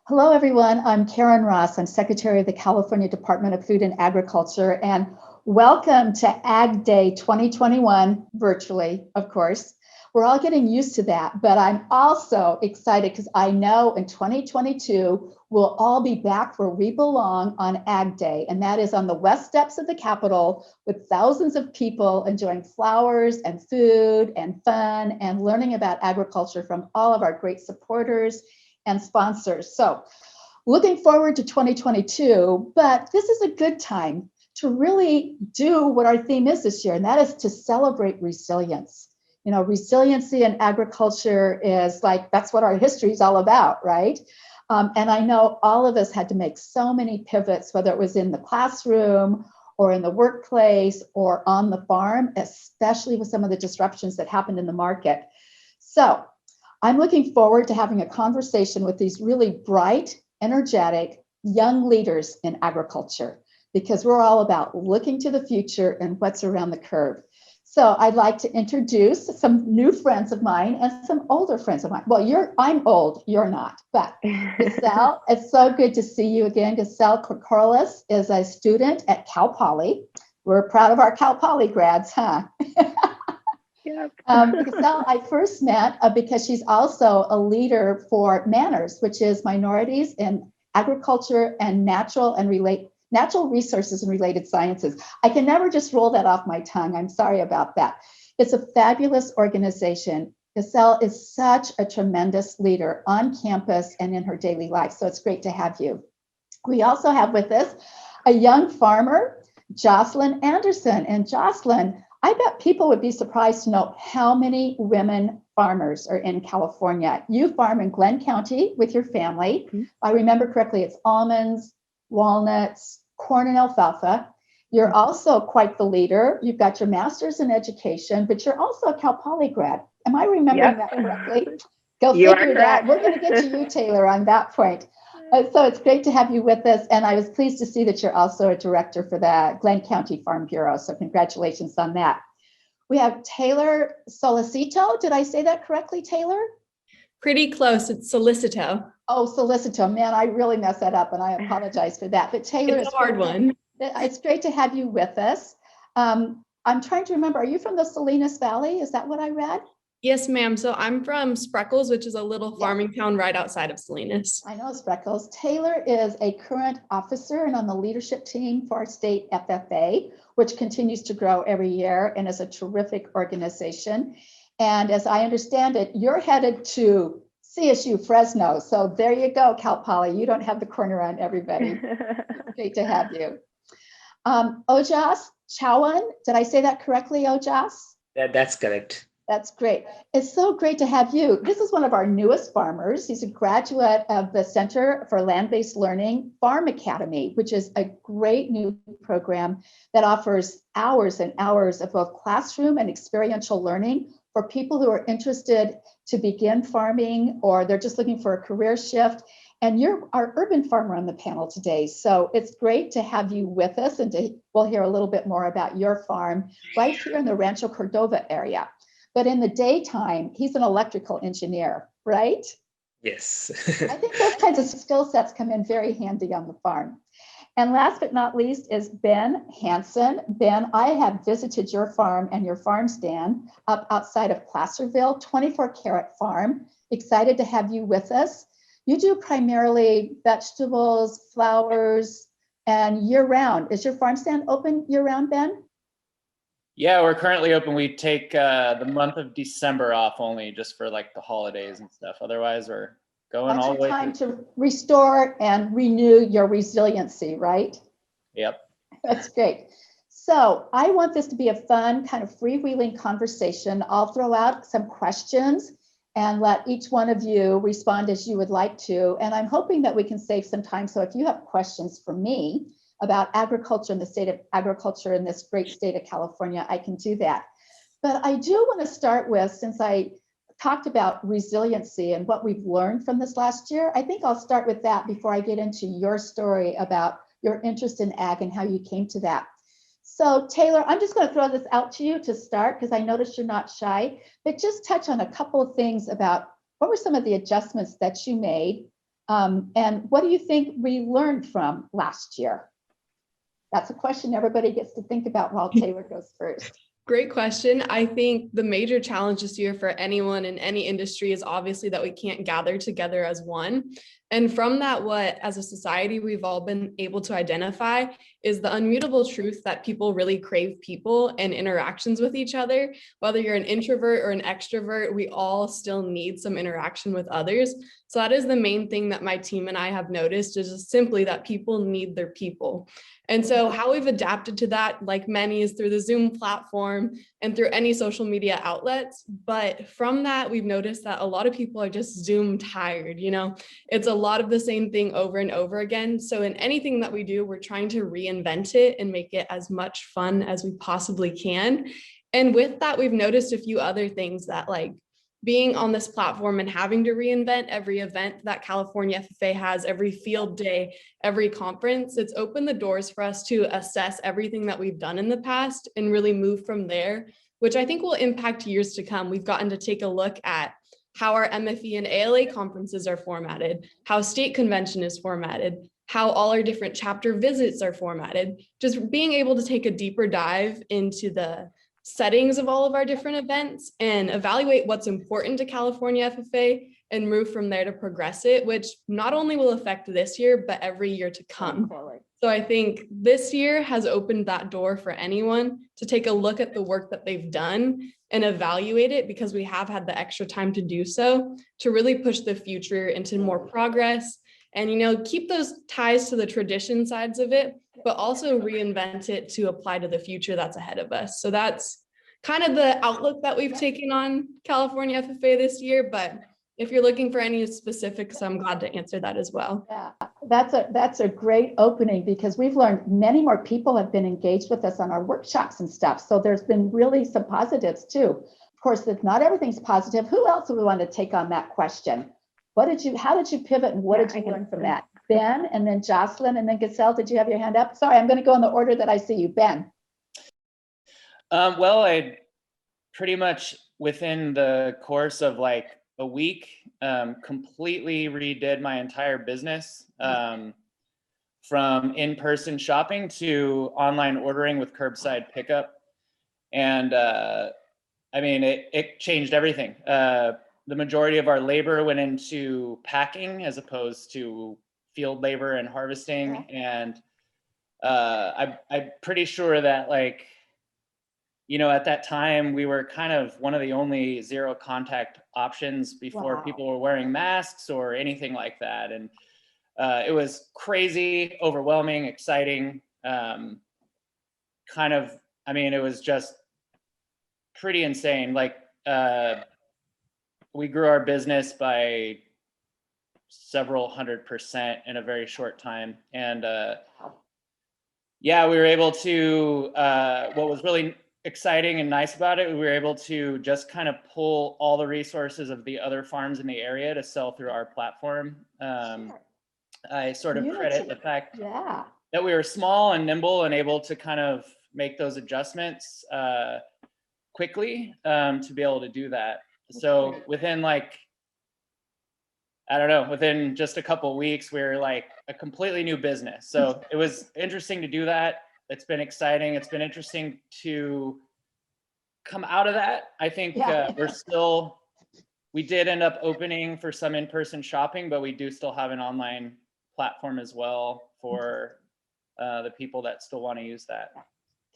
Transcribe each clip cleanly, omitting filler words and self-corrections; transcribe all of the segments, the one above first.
Hello, everyone. I'm Karen Ross. I'm Secretary of the California Department of Food and Agriculture, and welcome to Ag Day 2021, virtually, of course. We're all getting used to that, but I'm also excited because I know in 2022, we'll all be back where we belong on Ag Day, and that is on the west steps of the Capitol with thousands of people enjoying flowers and food and fun and learning about agriculture from all of our great supporters and sponsors. So looking forward to 2022, but this is a good time to really do what our theme is this year, and that is to celebrate resilience. You know, resiliency in agriculture is like, that's what our history is all about, right? And I know all of us had to make so many pivots, whether it was in the classroom or in the workplace or on the farm, especially with some of the disruptions that happened in the market. So I'm looking forward to having a conversation with these really bright, energetic, young leaders in agriculture, because we're all about looking to the future and what's around the curve. So I'd like to introduce some new friends of mine and some older friends of mine. Well, I'm old, you're not, but GISSEL, it's so good to see you again. GISSEL CORCOLES is a student at Cal Poly. We're proud of our Cal Poly grads, huh? Yep. GISSEL, I first met because she's also a leader for MANNERS, which is Minorities in Agriculture and Natural Resources and Related Sciences. I can never just roll that off my tongue. I'm sorry about that. It's a fabulous organization. GISSEL is such a tremendous leader on campus and in her daily life. So it's great to have you. We also have with us a young farmer, JOCELYN Anderson. And JOCELYN, I bet people would be surprised to know how many women farmers are in California. You farm in Glenn County with your family. If I remember correctly, it's almonds, walnuts, corn, and alfalfa. You're also quite the leader. You've got your master's in education, but you're also a Cal Poly grad. Am I remembering that correctly? Go figure that. We're going to get to you, Taylor, on that point. So it's great to have you with us. And I was pleased to see that you're also a director for the Glenn County Farm Bureau. So congratulations on that. We have Taylor SOLLECITO. Did I say that correctly, Taylor? Pretty close. It's SOLLECITO. Oh, SOLLECITO. Man, I really messed that up and I apologize for that. But Taylor, it's a hard one. It's great to have you with us. I'm trying to remember, are you from the Salinas Valley? Is that what I read? Yes, ma'am. So I'm from Spreckles, which is a little farming town right outside of Salinas. I know Spreckles. Taylor is a current officer and on the leadership team for our state FFA, which continues to grow every year and is a terrific organization. And as I understand it, you're headed to CSU Fresno. So there you go, Cal Poly. You don't have the corner on everybody. Great to have you. OJAS, CHAUHAN, did I say that correctly, OJAS? That's correct. That's great. It's so great to have you. This is one of our newest farmers. He's a graduate of the Center for Land-Based Learning Farm Academy, which is a great new program that offers hours and hours of both classroom and experiential learning for people who are interested to begin farming or they're just looking for a career shift. And you're our urban farmer on the panel today. So it's great to have you with us and we'll hear a little bit more about your farm right here in the Rancho Cordova area. But in the daytime, he's an electrical engineer, right? Yes. I think those kinds of skill sets come in very handy on the farm. And last but not least is Ben HANSEN. Ben, I have visited your farm and your farm stand up outside of Placerville, 24-carat farm. Excited to have you with us. You do primarily vegetables, flowers, and year-round. Is your farm stand open year-round, Ben? Yeah, we're currently open. We take the month of December off only just for like the holidays and stuff. Otherwise, we're going all the way through. That's your time to restore and renew your resiliency, right? Yep. That's great. So I want this to be a fun kind of freewheeling conversation. I'll throw out some questions and let each one of you respond as you would like to. And I'm hoping that we can save some time. So if you have questions for me about agriculture and the state of agriculture in this great state of California, I can do that. But I do want to start with, since I talked about resiliency and what we've learned from this last year, I think I'll start with that before I get into your story about your interest in ag and how you came to that. So Taylor, I'm just going to throw this out to you to start because I noticed you're not shy, but just touch on a couple of things about what were some of the adjustments that you made And what do you think we learned from last year? That's a question everybody gets to think about while Taylor goes first. Great question. I think the major challenge this year for anyone in any industry is obviously that we can't gather together as one. And from that, what as a society we've all been able to identify is the unmutable truth that people really crave people and interactions with each other. Whether you're an introvert or an extrovert, we all still need some interaction with others. So that is the main thing that my team and I have noticed, is just simply that people need their people. And so how we've adapted to that, like many, is through the Zoom platform and through any social media outlets. But from that, we've noticed that a lot of people are just Zoom tired. You know, it's a lot of the same thing over and over again. So in anything that we do, we're trying to reinvent it and make it as much fun as we possibly can. And with that, we've noticed a few other things, that like being on this platform and having to reinvent every event that California FFA has, every field day, every conference, it's opened the doors for us to assess everything that we've done in the past and really move from there, which I think will impact years to come. We've gotten to take a look at how our MFE and ALA conferences are formatted, how state convention is formatted, how all our different chapter visits are formatted, just being able to take a deeper dive into the settings of all of our different events and evaluate what's important to California FFA and move from there to progress it, which not only will affect this year, but every year to come. So I think this year has opened that door for anyone to take a look at the work that they've done and evaluate it, because we have had the extra time to do so, to really push the future into more progress and, you know, keep those ties to the tradition sides of it, but also reinvent it to apply to the future that's ahead of us. So that's kind of the outlook that we've taken on California FFA this year. But if you're looking for any specifics, I'm glad to answer that as well. Yeah, that's a great opening, because we've learned many more people have been engaged with us on our workshops and stuff. So there's been really some positives too. Of course, if not everything's positive, who else would want to take on that question? How did you pivot, and what did you learn from that? Ben, and then JOCELYN, and then GISSEL, did you have your hand up? Sorry, I'm going to go in the order that I see you. Ben. Well, I pretty much within the course of like a week, completely redid my entire business, from in-person shopping to online ordering with curbside pickup. And I mean, it changed everything. The majority of our labor went into packing as opposed to field labor and harvesting. And I'm pretty sure that, like, you know, at that time we were kind of one of the only zero contact options before people were wearing masks or anything like that. And it was crazy, overwhelming, exciting, kind of, I mean, it was just pretty insane. Like, we grew our business by several 100% in a very short time. And yeah, we were able to, what was really exciting and nice about it, we were able to just kind of pull all the resources of the other farms in the area to sell through our platform. I sort of credit the fact that we were small and nimble and able to kind of make those adjustments quickly to be able to do that. So within, like, I don't know, within just a couple of weeks, we were like a completely new business. So it was interesting to do that. It's been exciting. It's been interesting to come out of that. I think we did end up opening for some in-person shopping, but we do still have an online platform as well for the people that still want to use that.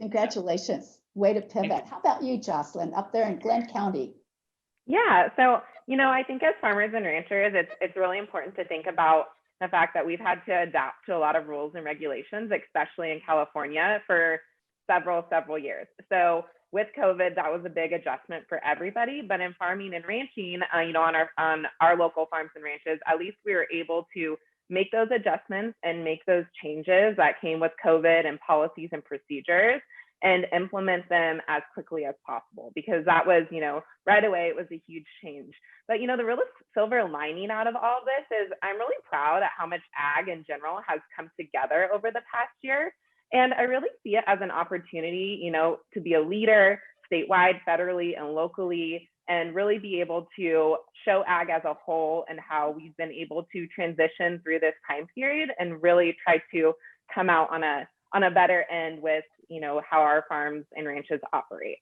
Congratulations. Way to pivot. How about you, JOCELYN, up there in Glenn County? Yeah, so, you know, I think as farmers and ranchers, it's really important to think about the fact that we've had to adapt to a lot of rules and regulations, especially in California, for several years. So with COVID, that was a big adjustment for everybody. But in farming and ranching, you know, on our local farms and ranches, at least we were able to make those adjustments and make those changes that came with COVID and policies and procedures, and implement them as quickly as possible, because that was, you know, right away, it was a huge change. But, you know, the real silver lining out of all this is I'm really proud at how much ag in general has come together over the past year. And I really see it as an opportunity, you know, to be a leader statewide, federally, and locally, and really be able to show ag as a whole and how we've been able to transition through this time period and really try to come out on a better end with, you know, how our farms and ranches operate.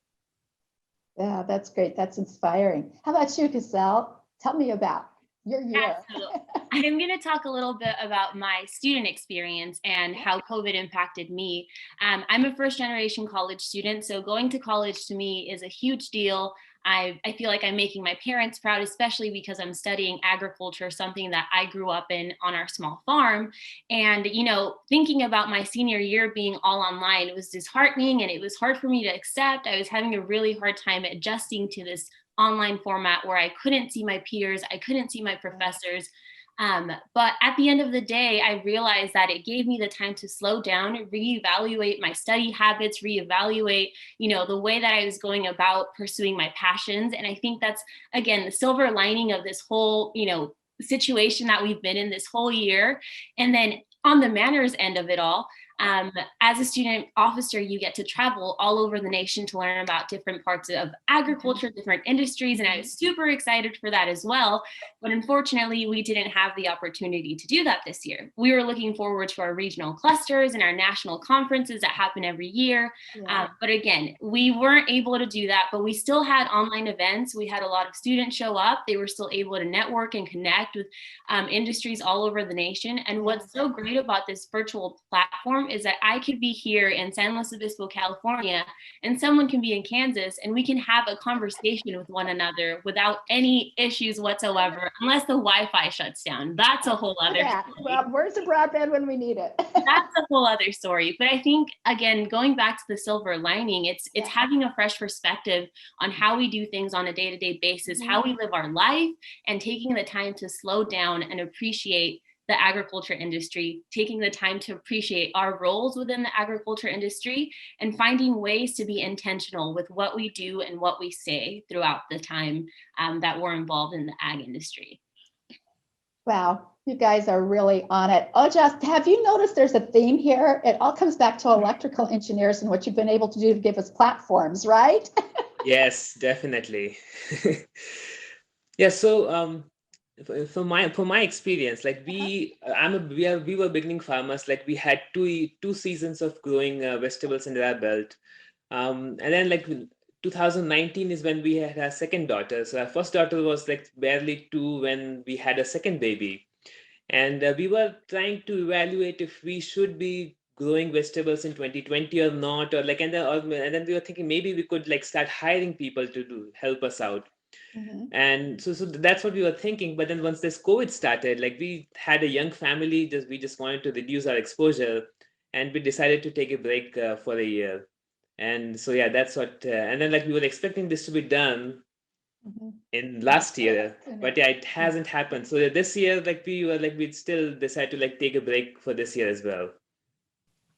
Yeah, that's great. That's inspiring. How about you, GISSEL? Tell me about your year. Absolutely. I'm going to talk a little bit about my student experience and how COVID impacted me. I'm a first generation college student, so going to college to me is a huge deal. I feel like I'm making my parents proud, especially because I'm studying agriculture, something that I grew up in on our small farm. And, you know, thinking about my senior year being all online, it was disheartening and it was hard for me to accept. I was having a really hard time adjusting to this online format where I couldn't see my peers, I couldn't see my professors. But at the end of the day, I realized that it gave me the time to slow down, reevaluate my study habits, reevaluate, you know, the way that I was going about pursuing my passions. And I think that's, again, the silver lining of this whole, you know, situation that we've been in this whole year. And then on the manners end of it all, as a student officer, you get to travel all over the nation to learn about different parts of agriculture, different industries, and I was super excited for that as well. But unfortunately, we didn't have the opportunity to do that this year. We were looking forward to our regional clusters and our national conferences that happen every year. But again, we weren't able to do that, but we still had online events. We had a lot of students show up. They were still able to network and connect with industries all over the nation. And what's so great about this virtual platform is that I could be here in San Luis Obispo, California, and someone can be in Kansas, and we can have a conversation with one another without any issues whatsoever, unless the Wi-Fi shuts down. That's a whole other story. Well, where's the broadband when we need it? That's a whole other story. But I think, again, going back to the silver lining, it's having a fresh perspective on how we do things on a day-to-day basis, how we live our life, and taking the time to slow down and appreciate the agriculture industry, taking the time to appreciate our roles within the agriculture industry, and finding ways to be intentional with what we do and what we say throughout the time that we're involved in the ag industry. Wow, you guys are really on it. OJAS, have you noticed there's a theme here? It all comes back to electrical engineers and what you've been able to do to give us platforms, right? Yes, definitely. Yeah, so from my experience, like we were beginning farmers. Like we had two seasons of growing vegetables under our belt, and then like 2019 is when we had our second daughter. So our first daughter was like barely 2 when we had a second baby, and we were trying to evaluate if we should be growing vegetables in 2020 or not, or like and then we were thinking maybe we could like start hiring people to help us out. And so that's what we were thinking. But then once this COVID started, like we had a young family, we just wanted to reduce our exposure, and we decided to take a break for a year. And so yeah, that's what. And then like we were expecting this to be done in last year, but yeah, it hasn't happened. So this year, like we'd still decide to like take a break for this year as well.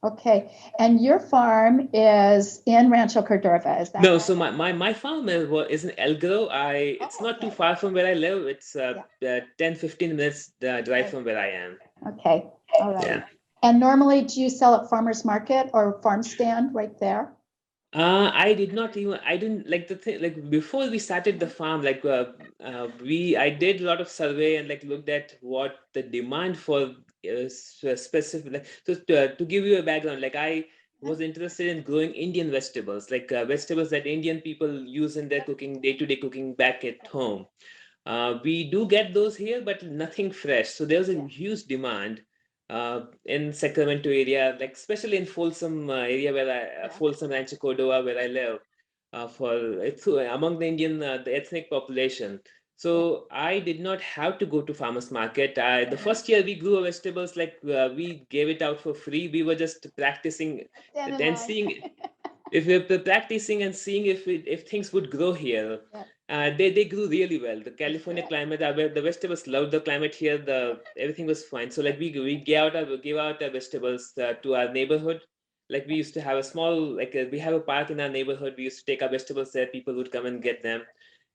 Okay, and your farm is in Rancho Cordova, is that No, right? so my farm is in Elgro. It's not too far from where I live. It's 10-15 minutes drive from where I am. Okay, all right. Yeah. And normally, do you sell at farmer's market or farm stand right there? I didn't like the thing, like before we started the farm, like I did a lot of survey and like looked at what the demand for specific, like, so to give you a background, like I was interested in growing Indian vegetables, like vegetables that Indian people use in their cooking, day-to-day cooking back at home. We do get those here, but nothing fresh. So there's a huge demand in Sacramento area, like especially in Folsom area where Folsom, Rancho Cordova, where I live, it's among the Indian, the ethnic population. So I did not have to go to farmers market. The first year we grew our vegetables, like we gave it out for free. We were just practicing and seeing if we're practicing and seeing if things would grow here. They grew really well. The California climate, the vegetables loved the climate here. Everything was fine. So like we gave out our vegetables to our neighborhood. Like we used to have a small, we have a park in our neighborhood. We used to take our vegetables there. People would come and get them.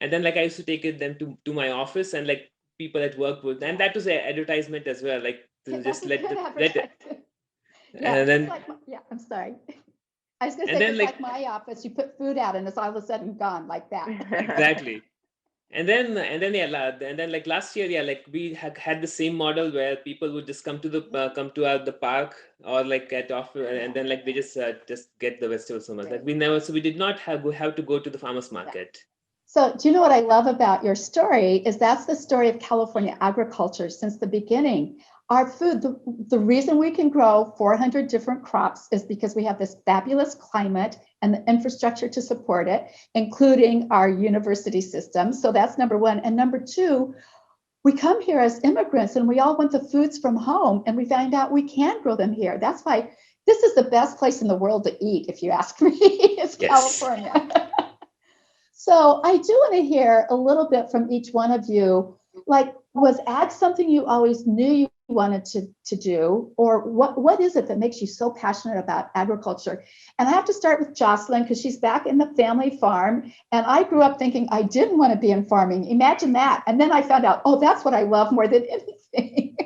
And then like I used to take them to my office, and like people at work would, and that was an advertisement as well. Like to just let it. And then I'm sorry. I was going to say, it's like my office, you put food out and it's all of a sudden gone like that. Exactly. like last year, yeah, like we had the same model where people would just come to the park or like get off, and then like they just get the vegetables from us. Like we did not have to go to the farmers market. So do you know what I love about your story is that's the story of California agriculture since the beginning. Our food, the reason we can grow 400 different crops is because we have this fabulous climate and the infrastructure to support it, including our university system. So that's number one. And number two, we come here as immigrants and we all want the foods from home and we find out we can grow them here. That's why this is the best place in the world to eat, if you ask me. It's California. So I do want to hear a little bit from each one of you. Like, was ag something you always knew you wanted to do? Or what is it that makes you so passionate about agriculture? And I have to start with JOCELYN because she's back in the family farm. And I grew up thinking I didn't want to be in farming. Imagine that. And then I found out, oh, that's what I love more than anything.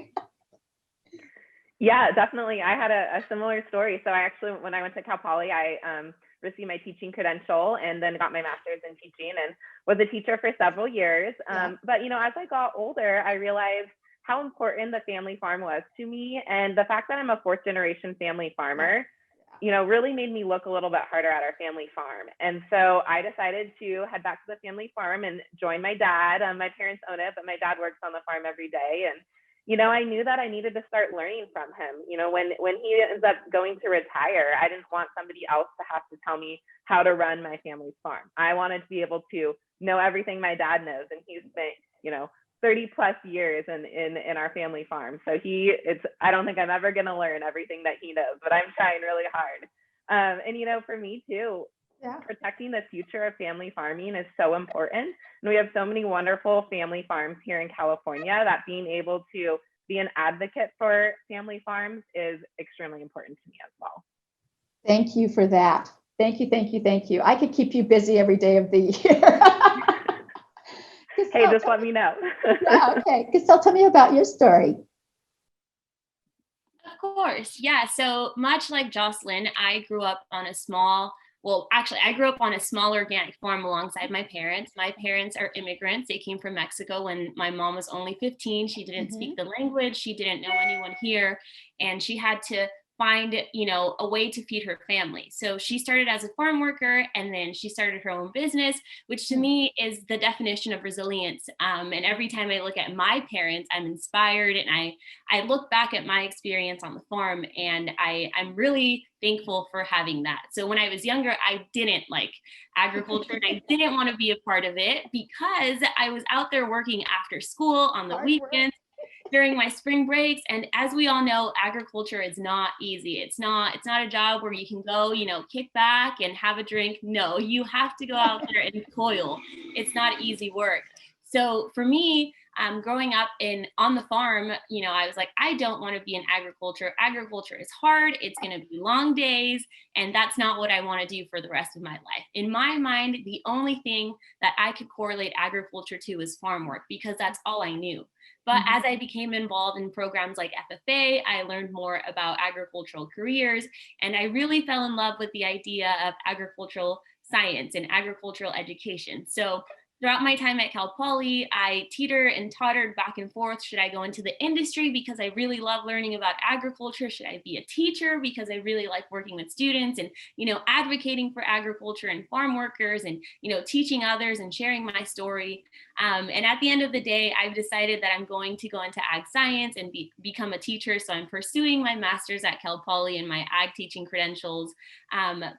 Yeah, definitely. I had a similar story. So I actually, when I went to Cal Poly, I received my teaching credential and then got my master's in teaching and was a teacher for several years. But, you know, as I got older, I realized how important the family farm was to me. And the fact that I'm a fourth generation family farmer, you know, really made me look a little bit harder at our family farm. And so I decided to head back to the family farm and join my dad. My parents own it, but my dad works on the farm every day. And you know, I knew that I needed to start learning from him. You know, when he ends up going to retire, I didn't want somebody else to have to tell me how to run my family's farm. I wanted to be able to know everything my dad knows. And he's spent, you know, 30 plus years in our family farm. So I don't think I'm ever going to learn everything that he knows, but I'm trying really hard. And, you know, for me too, protecting the future of family farming is so important. And we have so many wonderful family farms here in California that being able to be an advocate for family farms is extremely important to me as well. Thank you for that. Thank you, thank you, thank you. I could keep you busy every day of the year. Hey, just let me know. Yeah, okay. GISSEL, tell me about your story. Of course. Yeah. So much like JOCELYN, I grew up on a small, I grew up on a small organic farm alongside my parents. My parents are immigrants. They came from Mexico when my mom was only 15. She didn't speak the language. She didn't know anyone here. And she had to find, you know, a way to feed her family. So she started as a farm worker and then she started her own business, which to me is the definition of resilience. And every time I look at my parents, I'm inspired and I look back at my experience on the farm and I'm really thankful for having that. So when I was younger, I didn't like agriculture and I didn't want to be a part of it because I was out there working after school on the weekends. During my spring breaks. And as we all know, agriculture is not easy. It's not a job where you can go, you know, kick back and have a drink. No, you have to go out there and toil. It's not easy work. So for me, growing up on the farm, you know, I was like, I don't want to be in agriculture. Agriculture is hard. It's going to be long days. And that's not what I want to do for the rest of my life. In my mind, the only thing that I could correlate agriculture to is farm work because that's all I knew. But as I became involved in programs like FFA, I learned more about agricultural careers. And I really fell in love with the idea of agricultural science and agricultural education. So throughout my time at Cal Poly, I teetered and tottered back and forth. Should I go into the industry because I really love learning about agriculture? Should I be a teacher because I really like working with students and, you know, advocating for agriculture and farm workers and, you know, teaching others and sharing my story. And at the end of the day, I've decided that I'm going to go into ag science and become a teacher. So I'm pursuing my master's at Cal Poly and my ag teaching credentials.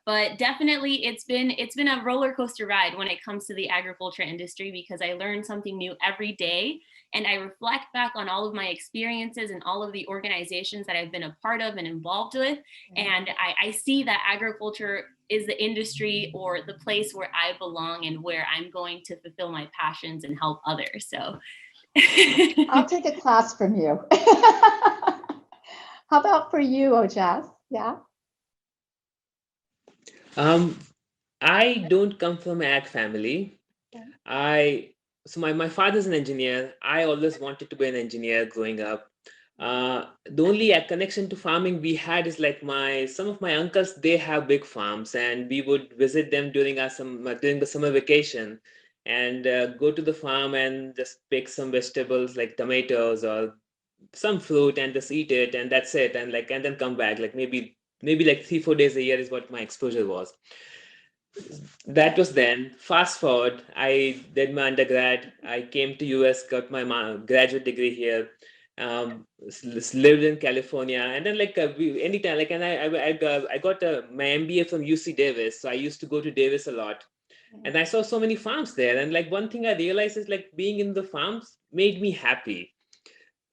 But definitely it's been a roller coaster ride when it comes to the agriculture industry because I learn something new every day. And I reflect back on all of my experiences and all of the organizations that I've been a part of and involved with. And I see that agriculture is the industry or the place where I belong and where I'm going to fulfill my passions and help others. So I'll take a class from you. How about for you, OJAS? Yeah. I don't come from ag family. So my father's an engineer. I always wanted to be an engineer growing up. The only connection to farming we had is like some of my uncles, they have big farms and we would visit them during the summer vacation. and go to the farm and just pick some vegetables like tomatoes or some fruit and just eat it, and that's it. And then come back, like maybe like 3-4 days a year is what my exposure was. That was then. Fast forward, I did my undergrad. I came to US, got my graduate degree here. Lived in California, and then anytime and I got my MBA from UC Davis, so I used to go to Davis a lot, and I saw so many farms there. And like one thing I realized is like being in the farms made me happy.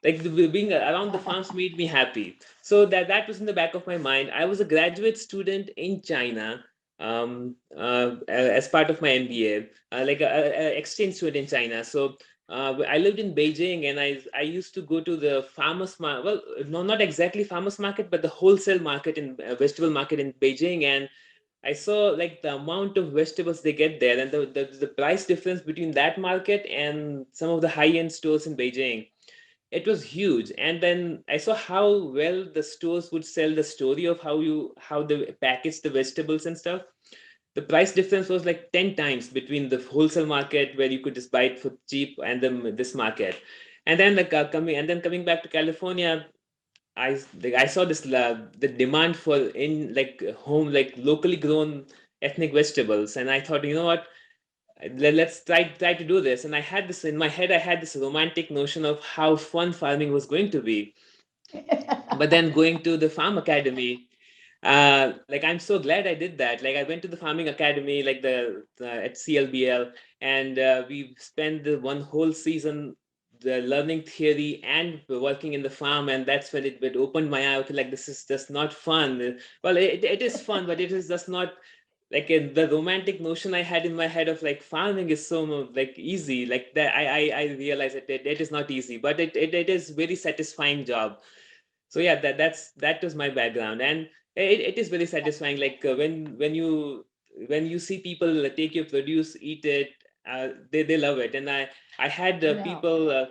Like being around the farms made me happy. So that was in the back of my mind. I was a graduate student in China, as part of my MBA, like a exchange student in China. So I lived in Beijing, and I used to go to the farmers market. Well, no, not exactly farmers market, but the wholesale market in vegetable market in Beijing. And I saw like the amount of vegetables they get there, and the price difference between that market and some of the high end stores in Beijing. It was huge. And then I saw how well the stores would sell the story of how they package the vegetables and stuff. The price difference was like 10 times between the wholesale market where you could just buy it for cheap and then this market. And then coming back to California, I saw this the demand for in like home, like locally grown ethnic vegetables, and I thought, you know what, let's try to do this. And I had this in my head. I had this romantic notion of how fun farming was going to be. But then going to the farm academy, like I'm so glad I did that. Like I went to the farming academy, like the at CLBL, and we spent the one whole season learning theory and working in the farm. And that's when it opened my eye. Okay, like this is just not fun. Well, it is fun, but it is just not like the romantic notion I had in my head of like farming is so like easy. Like that I realized that it is not easy, but it is very satisfying job. So yeah, that was my background. And it is very satisfying, like when you see people take your produce, eat it, they love it. And I had people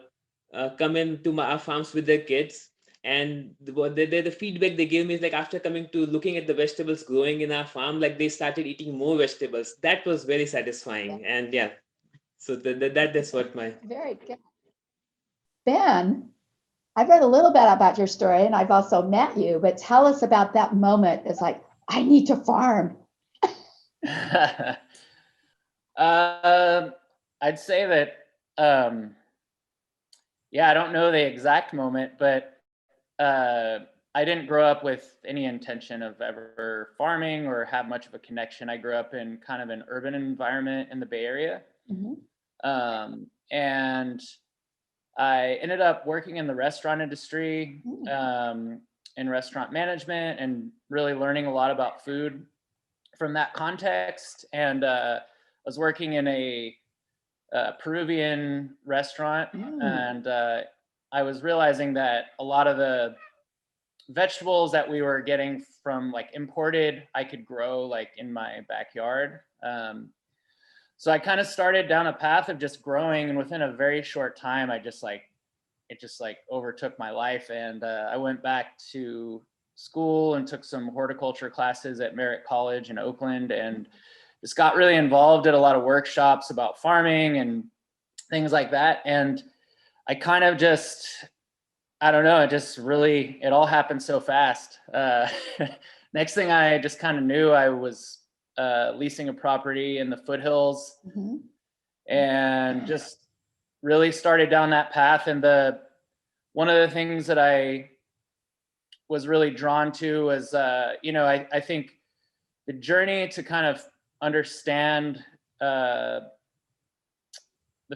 come into our farms with their kids, and the feedback they gave me is like after coming to looking at the vegetables growing in our farm, like they started eating more vegetables. That was very satisfying. And yeah, so that is what my Very good. Ben, I've read a little bit about your story, and I've also met you, but tell us about that moment. It's like, I need to farm. I'd say that, yeah, I don't know the exact moment, but I didn't grow up with any intention of ever farming or have much of a connection. I grew up in kind of an urban environment in the Bay Area. And I ended up working in the restaurant industry, in restaurant management, and really learning a lot about food from that context. And I was working in a Peruvian restaurant, and I was realizing that a lot of the vegetables that we were getting from like imported, I could grow like in my backyard. So I kind of started down a path of just growing, and within a very short time, it just overtook my life. And I went back to school and took some horticulture classes at Merritt College in Oakland, and just got really involved at a lot of workshops about farming and things like that. And I kind of just, I don't know, it all happened so fast. Next thing I just kind of knew, I was leasing a property in the foothills, and just really started down that path. And one of the things that I was really drawn to was, I think the journey to kind of understand the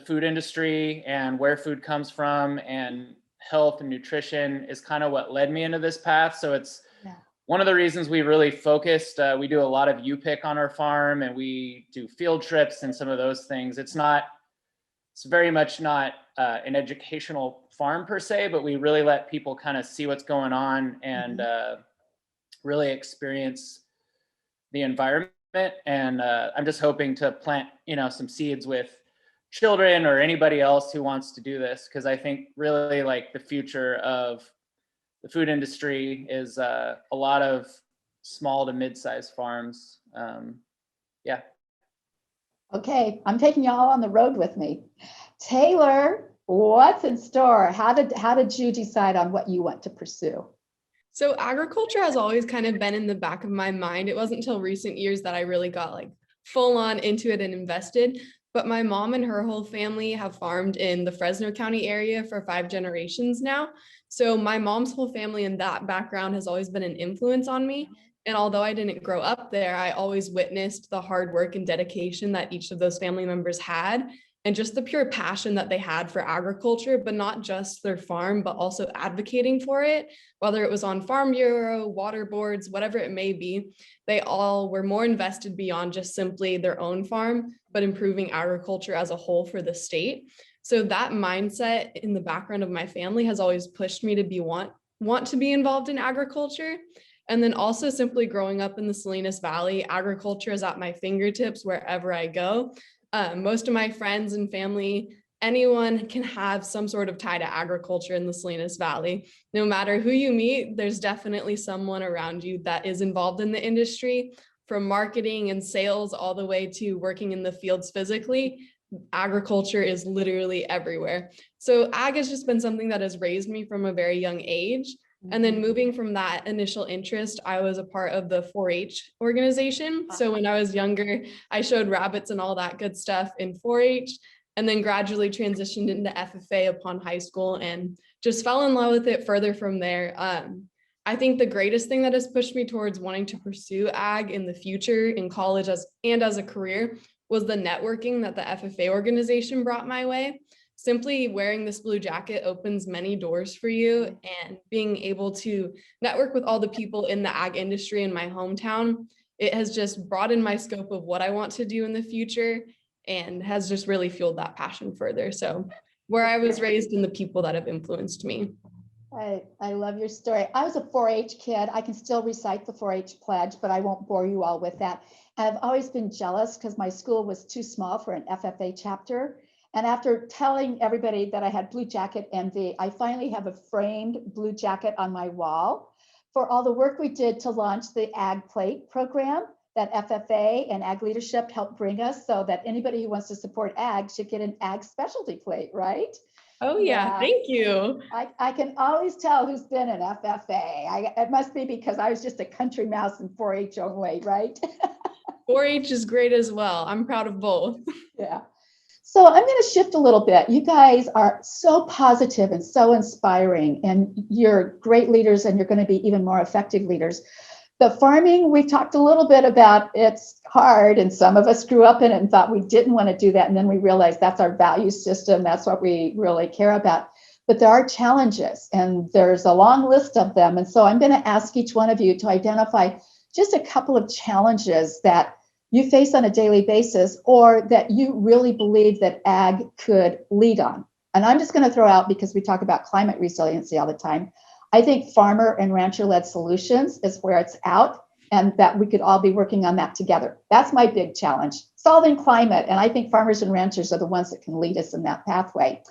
food industry and where food comes from and health and nutrition is kind of what led me into this path. So it's one of the reasons we really focused. We do a lot of U-pick on our farm, and we do field trips and some of those things. It's very much not an educational farm per se, but we really let people kind of see what's going on and really experience the environment. And I'm just hoping to plant, some seeds with children or anybody else who wants to do this, because I think really like the future of the food industry is a lot of small to mid-sized farms. Yeah. Okay, I'm taking y'all on the road with me. Taylor, what's in store? How did you decide on what you want to pursue? So agriculture has always kind of been in the back of my mind. It wasn't until recent years that I really got like full on into it and invested. But my mom and her whole family have farmed in the Fresno County area for 5 generations now. So my mom's whole family and that background has always been an influence on me. And although I didn't grow up there, I always witnessed the hard work and dedication that each of those family members had, and just the pure passion that they had for agriculture, but not just their farm, but also advocating for it, whether it was on Farm Bureau, water boards, whatever it may be. They all were more invested beyond just simply their own farm, but improving agriculture as a whole for the state. So that mindset in the background of my family has always pushed me to want to be involved in agriculture. And then also simply growing up in the Salinas Valley, agriculture is at my fingertips wherever I go. Most of my friends and family, anyone can have some sort of tie to agriculture in the Salinas Valley. No matter who you meet, there's definitely someone around you that is involved in the industry, from marketing and sales all the way to working in the fields physically. Agriculture is literally everywhere. So ag has just been something that has raised me from a very young age. And then moving from that initial interest, I was a part of the 4-H organization. So when I was younger, I showed rabbits and all that good stuff in 4-H, and then gradually transitioned into FFA upon high school and just fell in love with it further from there. I think the greatest thing that has pushed me towards wanting to pursue ag in the future in college as a career was the networking that the FFA organization brought my way. Simply wearing this blue jacket opens many doors for you, and being able to network with all the people in the ag industry in my hometown, it has just broadened my scope of what I want to do in the future and has just really fueled that passion further. So where I was raised and the people that have influenced me. I love your story. I was a 4-H kid. I can still recite the 4-H pledge, but I won't bore you all with that. And I've always been jealous because my school was too small for an FFA chapter. And after telling everybody that I had blue jacket envy, I finally have a framed blue jacket on my wall for all the work we did to launch the Ag Plate program that FFA and Ag Leadership helped bring us, so that anybody who wants to support ag should get an ag specialty plate, right? Oh yeah, thank you. I can always tell who's been in FFA. It must be because I was just a country mouse in 4-H only, right? 4-H is great as well. I'm proud of both. Yeah. So I'm going to shift a little bit. You guys are so positive and so inspiring, and you're great leaders, and you're going to be even more effective leaders. The farming, we talked a little bit about, it's hard, and some of us grew up in it and thought we didn't want to do that. And then we realized that's our value system. That's what we really care about. But there are challenges, and there's a long list of them. And so I'm going to ask each one of you to identify just a couple of challenges that you face on a daily basis, or that you really believe that ag could lead on. And I'm just going to throw out, because we talk about climate resiliency all the time, I think farmer and rancher-led solutions is where it's out, and that we could all be working on that together. That's my big challenge, solving climate. And I think farmers and ranchers are the ones that can lead us in that pathway.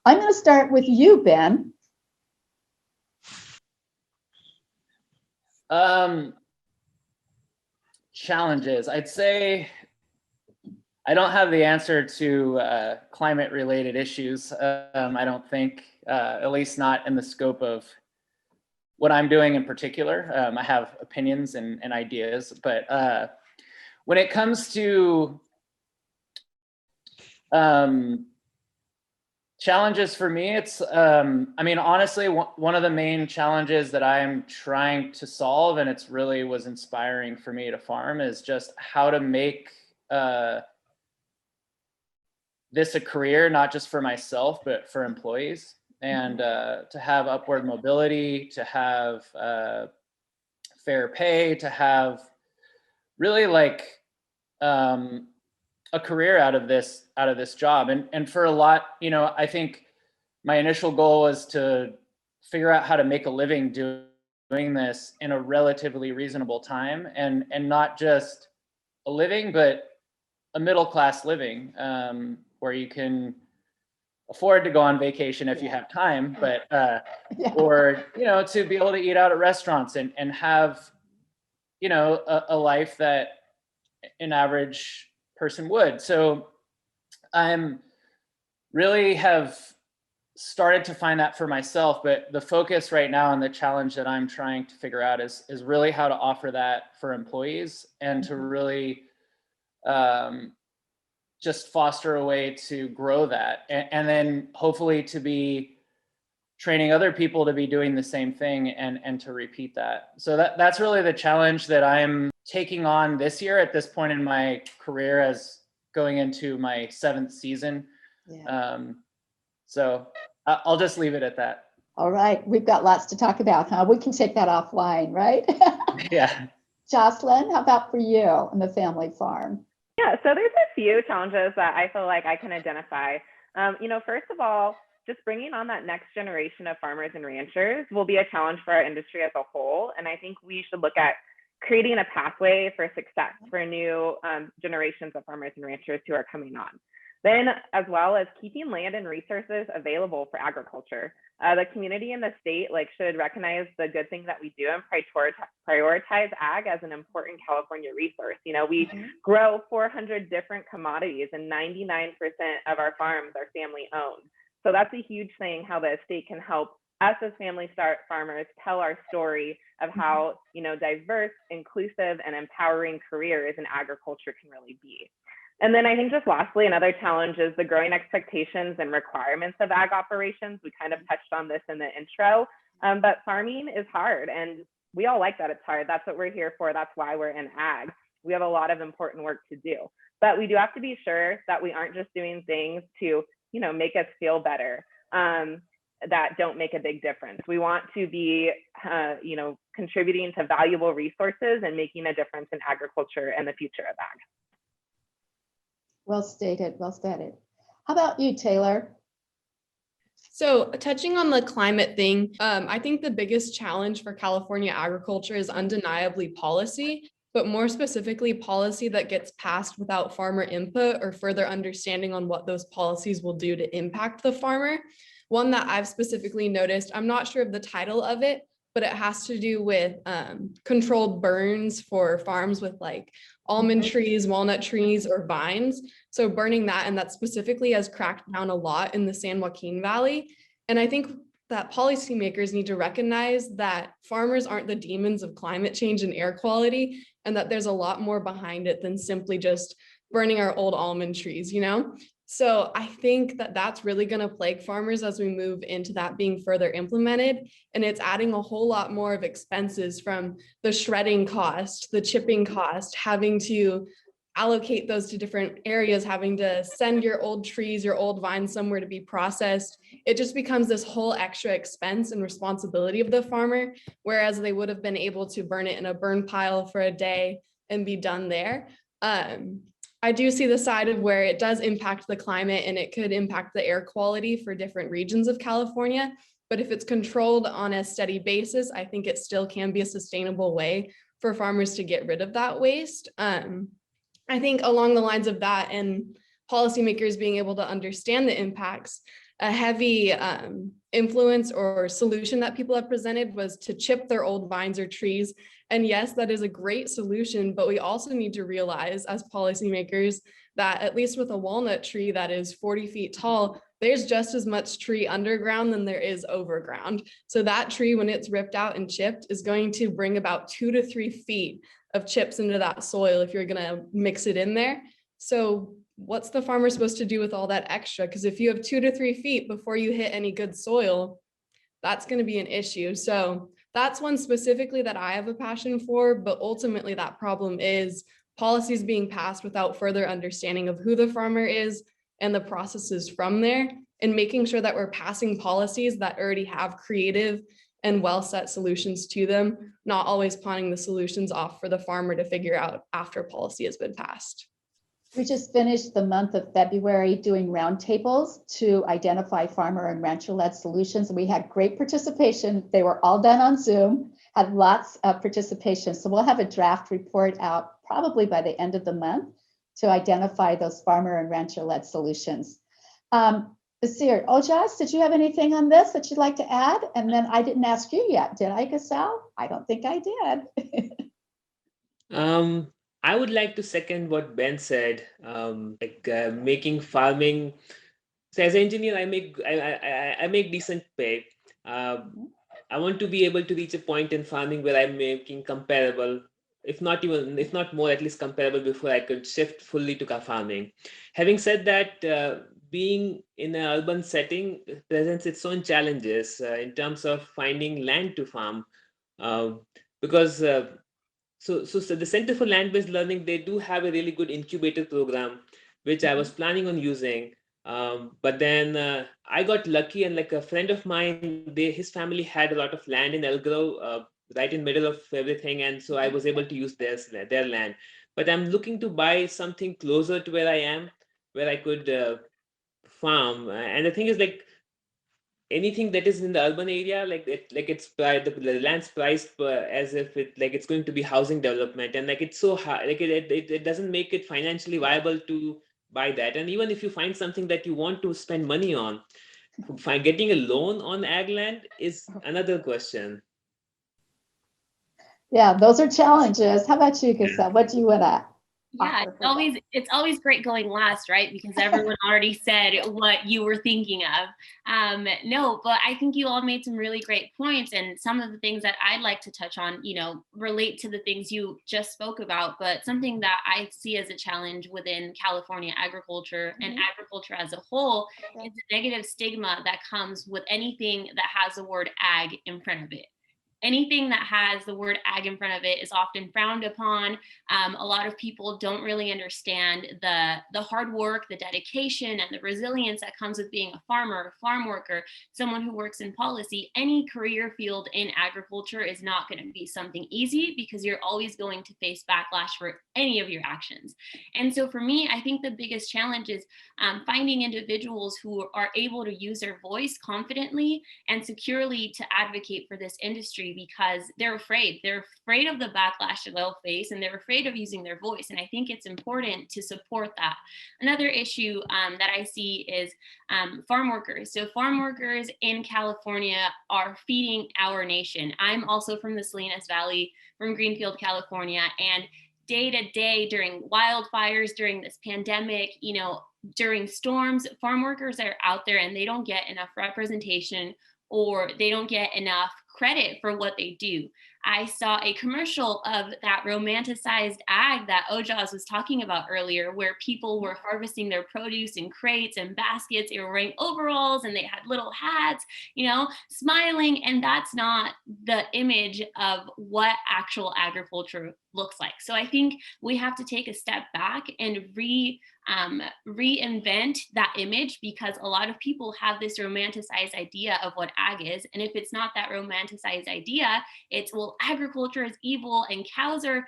I'm going to start with you, Ben. Challenges. I'd say I don't have the answer to climate-related issues. I don't think, at least not in the scope of what I'm doing in particular. I have opinions and ideas, but when it comes to challenges for me, it's, I mean, honestly, one of the main challenges that I'm trying to solve, and it's really was inspiring for me to farm, is just how to make this a career, not just for myself, but for employees. And to have upward mobility, to have fair pay, to have really like a career out of this job. And for a lot, you know, I think my initial goal was to figure out how to make a living doing this in a relatively reasonable time, and not just a living, but a middle-class living, where you can afford to go on vacation if you have time, but or, you know, to be able to eat out at restaurants and have, you know, a life that an average person would. So I'm really have started to find that for myself, but the focus right now and the challenge that I'm trying to figure out is really how to offer that for employees and to really just foster a way to grow that, and then hopefully to be training other people to be doing the same thing and to repeat that. So that's really the challenge that I'm taking on this year at this point in my career, as going into my 7th season. Yeah. So I'll just leave it at that. All right. We've got lots to talk about, huh? We can take that offline, right? Yeah. JOCELYN, how about for you on the family farm? Yeah, so there's a few challenges that I feel like I can identify. First of all, just bringing on that next generation of farmers and ranchers will be a challenge for our industry as a whole. And I think we should look at creating a pathway for success for new generations of farmers and ranchers who are coming on. Then, as well as keeping land and resources available for agriculture. The community and the state should recognize the good things that we do and prioritize ag as an important California resource. We grow 400 different commodities and 99% of our farms are family owned. So that's a huge thing, how the state can help us as family farmers tell our story of how, diverse, inclusive, and empowering careers in agriculture can really be. And then I think just lastly, another challenge is the growing expectations and requirements of ag operations. We kind of touched on this in the intro, but farming is hard and we all like that it's hard. That's what we're here for. That's why we're in ag. We have a lot of important work to do, but we do have to be sure that we aren't just doing things to, make us feel better, that don't make a big difference. We want to be, contributing to valuable resources and making a difference in agriculture and the future of ag. Well stated, well stated. How about you, Taylor? So touching on the climate thing, I think the biggest challenge for California agriculture is undeniably policy, but more specifically policy that gets passed without farmer input or further understanding on what those policies will do to impact the farmer. One that I've specifically noticed, I'm not sure of the title of it, but it has to do with controlled burns for farms with almond trees, walnut trees, or vines. So burning that, and that specifically has cracked down a lot in the San Joaquin Valley. And I think that policymakers need to recognize that farmers aren't the demons of climate change and air quality, and that there's a lot more behind it than simply just burning our old almond trees, So I think that that's really going to plague farmers as we move into that being further implemented. And it's adding a whole lot more of expenses from the shredding cost, the chipping cost, having to allocate those to different areas, having to send your old trees, your old vines somewhere to be processed. It just becomes this whole extra expense and responsibility of the farmer, whereas they would have been able to burn it in a burn pile for a day and be done there. I do see the side of where it does impact the climate and it could impact the air quality for different regions of California. But if it's controlled on a steady basis, I think it still can be a sustainable way for farmers to get rid of that waste. I think along the lines of that and policymakers being able to understand the impacts, a heavy influence or solution that people have presented was to chip their old vines or trees. And yes, that is a great solution, but we also need to realize as policymakers that at least with a walnut tree that is 40 feet tall, there's just as much tree underground than there is overground. So that tree, when it's ripped out and chipped, is going to bring about 2 to 3 feet of chips into that soil if you're going to mix it in there. So what's the farmer supposed to do with all that extra? Because if you have 2 to 3 feet before you hit any good soil, that's going to be an issue. So that's one specifically that I have a passion for, but ultimately that problem is policies being passed without further understanding of who the farmer is and the processes from there, and making sure that we're passing policies that already have creative and well set solutions to them, not always pawning the solutions off for the farmer to figure out after policy has been passed. We just finished the month of February doing roundtables to identify farmer and rancher-led solutions. And we had great participation. They were all done on Zoom, had lots of participation. So we'll have a draft report out probably by the end of the month to identify those farmer and rancher-led solutions. Basir, OJAS, did you have anything on this that you'd like to add? And then I didn't ask you yet, did I, GISSEL? I don't think I did. I would like to second what Ben said, making farming. So as an engineer, I make decent pay. I want to be able to reach a point in farming where I'm making comparable, if not more, at least comparable before I could shift fully to farming. Having said that, being in an urban setting presents its own challenges in terms of finding land to farm, uh, because so the Center for Land-Based Learning, they do have a really good incubator program, which I was planning on using. But then I got lucky, and like a friend of mine, his family had a lot of land in Elk Grove, right in middle of everything, and so I was able to use their land. But I'm looking to buy something closer to where I am, where I could farm. And the thing is, like, anything that is in the urban area, the land's priced as if it's going to be housing development, and like it's so high, it doesn't make it financially viable to buy that. And even if you find something that you want to spend money on, getting a loan on ag land is another question. Yeah, those are challenges. How about you, GISSEL? What do you want to Yeah, it's always great going last, right? Because everyone already said what you were thinking of. No, but I think you all made some really great points, and some of the things that I'd like to touch on, relate to the things you just spoke about. But something that I see as a challenge within California agriculture and agriculture as a whole is the negative stigma that comes with anything that has the word ag in front of it. Anything that has the word ag in front of it is often frowned upon. A lot of people don't really understand the hard work, the dedication, and the resilience that comes with being a farmer, a farm worker, someone who works in policy. Any career field in agriculture is not going to be something easy, because you're always going to face backlash for any of your actions. And so for me, I think the biggest challenge is finding individuals who are able to use their voice confidently and securely to advocate for this industry, because they're afraid of the backlash that they'll face, and they're afraid of using their voice. And I think it's important to support that. Another issue that I see is farm workers. So farm workers in California are feeding our nation. I'm also from the Salinas Valley, from Greenfield, California, and day to day during wildfires, during this pandemic, during storms, farm workers are out there and they don't get enough representation, or they don't get enough credit for what they do. I saw a commercial of that romanticized ag that OJAS was talking about earlier, where people were harvesting their produce in crates and baskets. They were wearing overalls and they had little hats, smiling. And that's not the image of what actual agriculture looks like. So I think we have to take a step back and reinvent that image, because a lot of people have this romanticized idea of what ag is. And if it's not that romanticized idea, it's, well, agriculture is evil and cows are,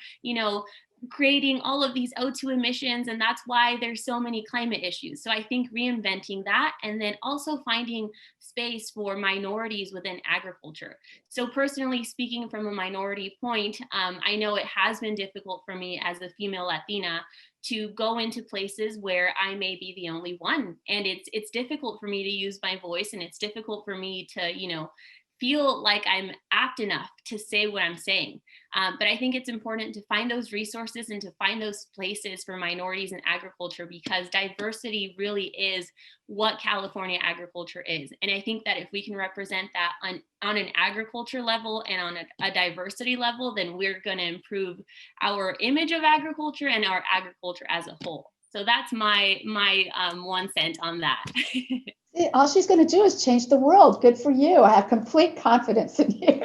creating all of these O2 emissions, and that's why there's so many climate issues. So I think reinventing that, and then also finding space for minorities within agriculture. So personally speaking, from a minority point, I know it has been difficult for me as a female Latina to go into places where I may be the only one. And it's difficult for me to use my voice, and it's difficult for me to, feel like I'm apt enough to say what I'm saying. But I think it's important to find those resources and to find those places for minorities in agriculture, because diversity really is what California agriculture is. And I think that if we can represent that on an agriculture level and on a diversity level, then we're going to improve our image of agriculture and our agriculture as a whole. So that's my 1 cent on that. See, all she's going to do is change the world. Good for you. I have complete confidence in you.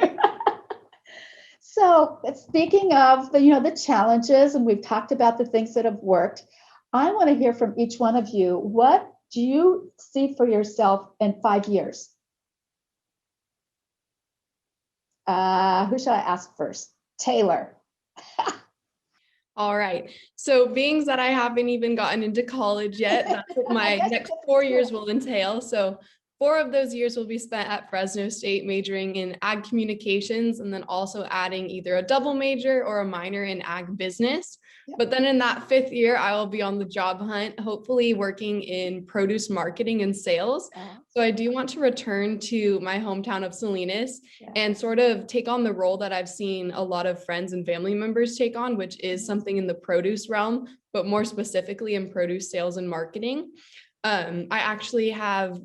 So speaking of the challenges, and we've talked about the things that have worked, I want to hear from each one of you. What do you see for yourself in 5 years? Who should I ask first? Taylor. All right. So being that I haven't even gotten into college yet, that's what my next 4 years will entail. So 4 of those years will be spent at Fresno State majoring in ag communications, and then also adding either a double major or a minor in ag business. But then in that 5th year, I will be on the job hunt, hopefully working in produce marketing and sales. So I do want to return to my hometown of Salinas and sort of take on the role that I've seen a lot of friends and family members take on, which is something in the produce realm, but more specifically in produce sales and marketing. I actually have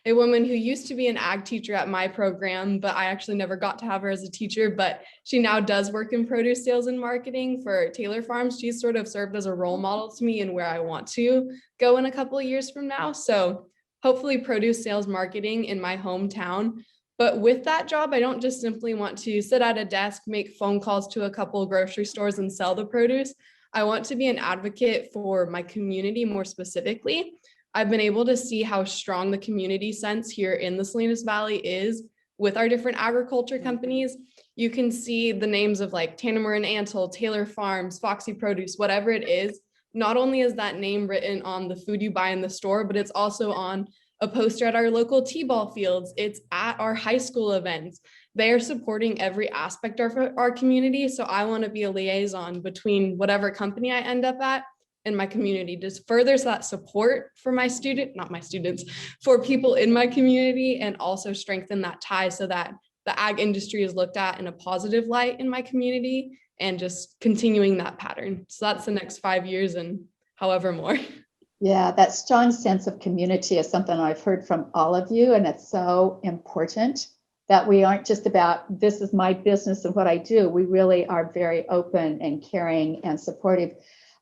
a woman who used to be an ag teacher at my program, but I actually never got to have her as a teacher, but she now does work in produce sales and marketing for Taylor Farms. She's sort of served as a role model to me and where I want to go in a couple of years from now. So hopefully produce sales marketing in my hometown. But with that job, I don't just simply want to sit at a desk, make phone calls to a couple of grocery stores and sell the produce. I want to be an advocate for my community more specifically. I've been able to see how strong the community sense here in the Salinas Valley is with our different agriculture companies. You can see the names of like Tannemer and Antle, Taylor Farms, Foxy Produce, whatever it is. Not only is that name written on the food you buy in the store, but it's also on a poster at our local t-ball fields. It's at our high school events. They are supporting every aspect of our community. So I want to be a liaison between whatever company I end up at and my community. Just furthers that support for my not my students, for people in my community, and also strengthen that tie so that the ag industry is looked at in a positive light in my community and just continuing that pattern. So that's the next 5 years and however more. Yeah, that strong sense of community is something I've heard from all of you, and it's so important that we aren't just about this is my business and what I do. We really are very open and caring and supportive.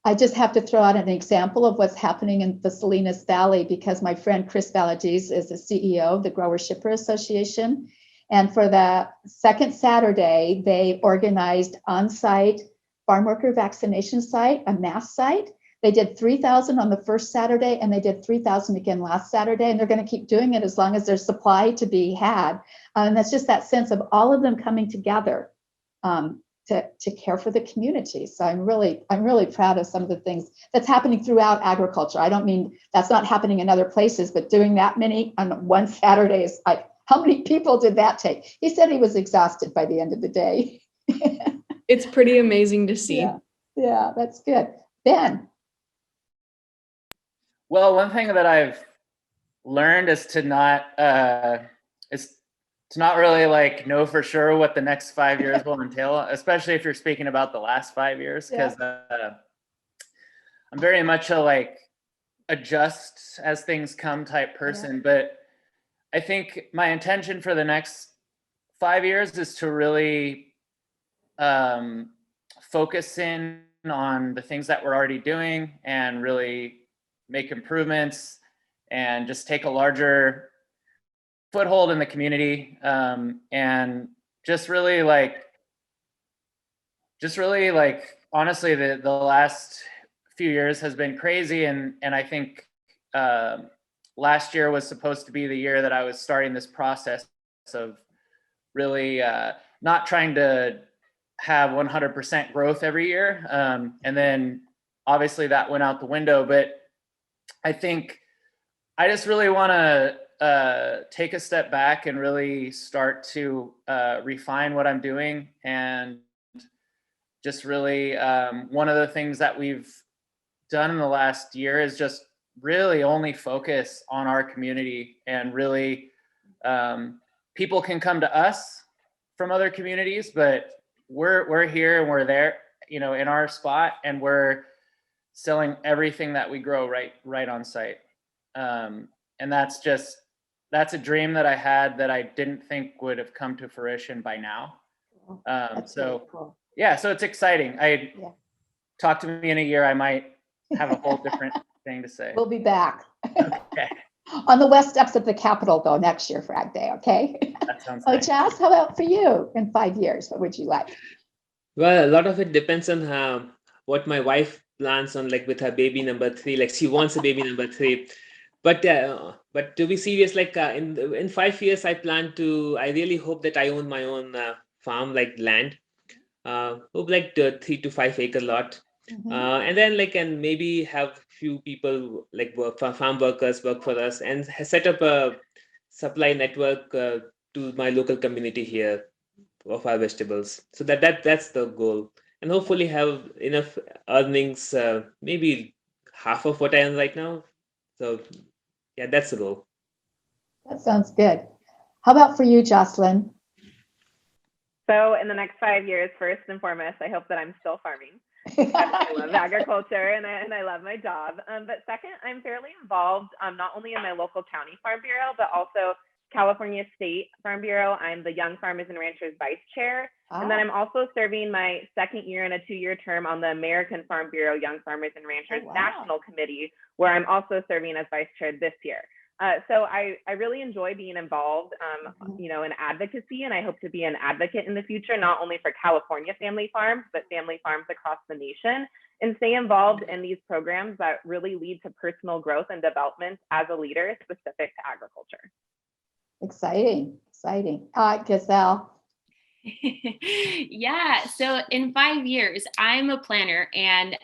I just have to throw out an example of what's happening in the Salinas Valley, because my friend Chris Valadez is the CEO of the Grower Shipper Association. And for the second Saturday, they organized on-site farm worker vaccination site, a mass site. They did 3,000 on the first Saturday, and they did 3,000 again last Saturday. And they're going to keep doing it as long as there's supply to be had. And that's just that sense of all of them coming together to care for the community. So I'm really proud of some of the things that's happening throughout agriculture. I don't mean that's not happening in other places, but doing that many on one Saturday is like, how many people did that take? He said he was exhausted by the end of the day. It's pretty amazing to see. Yeah, that's good. Ben. Well, one thing that I've learned is to not really like know for sure what the next 5 years will entail, especially if you're speaking about the last 5 years, because I'm very much a like adjust as things come type person. But I think my intention for the next 5 years is to really focus in on the things that we're already doing and really make improvements and just take a larger foothold in the community, and just really like honestly the last few years has been crazy, and I think last year was supposed to be the year that I was starting this process of really not trying to have 100% growth every year, and then obviously that went out the window. But I think I just really want to take a step back and really start to refine what I'm doing. And just really one of the things that we've done in the last year is just really only focus on our community, and really people can come to us from other communities, but we're here and we're there, in our spot, and we're selling everything that we grow right on site. And that's a dream that I had that I didn't think would have come to fruition by now. So cool. Yeah, so it's exciting. Talk to me in a year, I might have a whole different thing to say. We'll be back. Okay. On the west steps of the Capitol, though, next year for Ag Day, okay? That sounds nice. OJAS, how about for you in 5 years? What would you like? Well, a lot of it depends on what my wife plans on, like with her baby number 3. Like she wants a baby number 3. But to be serious, like in 5 years, I really hope that I own my own farm, like land. Hope like the 3 to 5 acre lot. And then and maybe have few people like farm workers work for us, and set up a supply network to my local community here of our vegetables. So that's the goal. and hopefully have enough earnings, maybe half of what I earn right now. So yeah, that's the goal. That sounds good. How about for you, JOCELYN? So in the next 5 years, first and foremost, I hope that I'm still farming. I love agriculture and I love my job. But second, I'm fairly involved not only in my local county farm bureau, but also California State Farm Bureau. I'm the Young Farmers and Ranchers Vice Chair. And then I'm also serving my second year in a 2-year term on the American Farm Bureau Young Farmers and Ranchers National Committee, where I'm also serving as Vice Chair this year. So I really enjoy being involved, you know, in advocacy, and I hope to be an advocate in the future, not only for California family farms, but family farms across the nation, and stay involved in these programs that really lead to personal growth and development as a leader specific to agriculture. Exciting, exciting. GISSEL. Yeah, so in 5 years, I'm a planner, and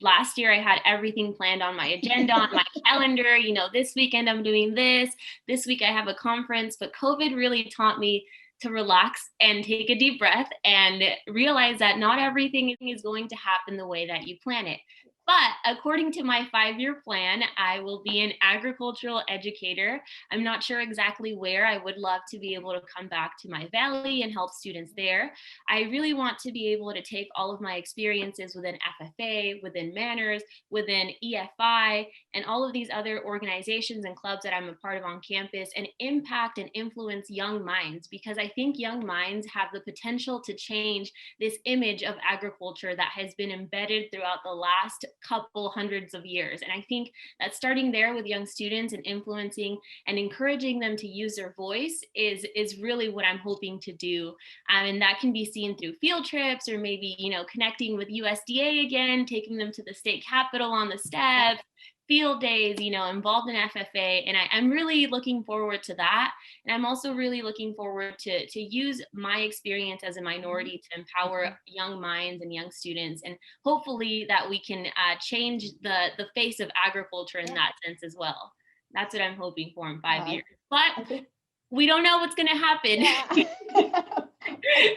last year I had everything planned on my agenda, on my calendar. You know, this weekend I'm doing this week I have a conference, but COVID really taught me to relax and take a deep breath and realize that not everything is going to happen the way that you plan it. But according to my 5-year plan, I will be an agricultural educator. I'm not sure exactly where. I would love to be able to come back to my valley and help students there. I really want to be able to take all of my experiences within FFA, within Manners, within EFI, and all of these other organizations and clubs that I'm a part of on campus, and impact and influence young minds, because I think young minds have the potential to change this image of agriculture that has been embedded throughout the last couple hundreds of years. And I think that starting there with young students and influencing and encouraging them to use their voice is really what I'm hoping to do. And that can be seen through field trips, or maybe, you know, connecting with USDA again, taking them to the state capitol on the steps, field days, you know, involved in FFA. And I'm really looking forward to that. And I'm also really looking forward to use my experience as a minority to empower young minds and young students. And hopefully that we can change the face of agriculture in that sense as well. That's what I'm hoping for in 5 years. But we don't know what's going to happen. Yeah.